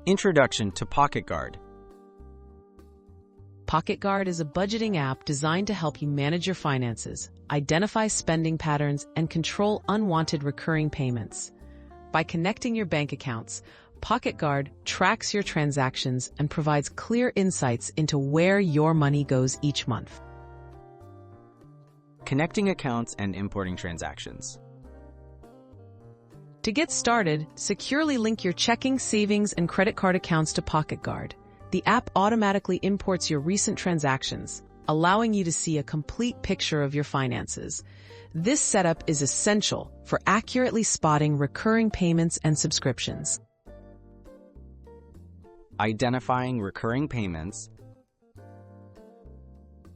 Introduction to PocketGuard. PocketGuard is a budgeting app designed to help you manage your finances, identify spending patterns, and control unwanted recurring payments. By connecting your bank accounts, PocketGuard tracks your transactions and provides clear insights into where your money goes each month. Connecting accounts and importing transactions. To get started, securely link your checking, savings, and credit card accounts to PocketGuard. The app automatically imports your recent transactions, allowing you to see a complete picture of your finances. This setup is essential for accurately spotting recurring payments and subscriptions. Identifying recurring payments.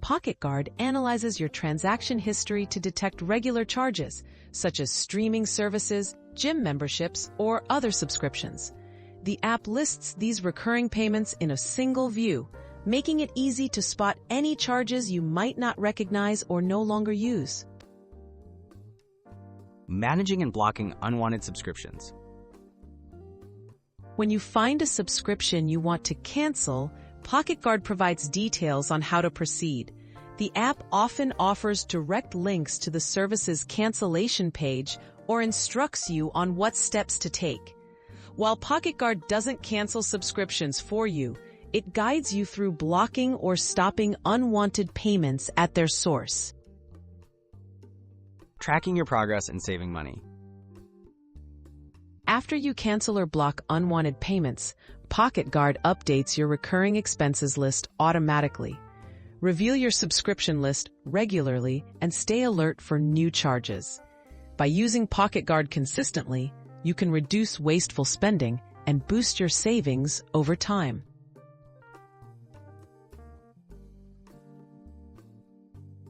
PocketGuard analyzes your transaction history to detect regular charges, such as streaming services, gym memberships, or other subscriptions. The app lists these recurring payments in a single view, making it easy to spot any charges you might not recognize or no longer use. Managing and blocking unwanted subscriptions. When you find a subscription you want to cancel, PocketGuard provides details on how to proceed. The app often offers direct links to the service's cancellation page or instructs you on what steps to take. While PocketGuard doesn't cancel subscriptions for you, it guides you through blocking or stopping unwanted payments at their source. Tracking your progress and saving money. After you cancel or block unwanted payments, PocketGuard updates your recurring expenses list automatically. Review your subscription list regularly and stay alert for new charges. By using PocketGuard consistently, you can reduce wasteful spending and boost your savings over time.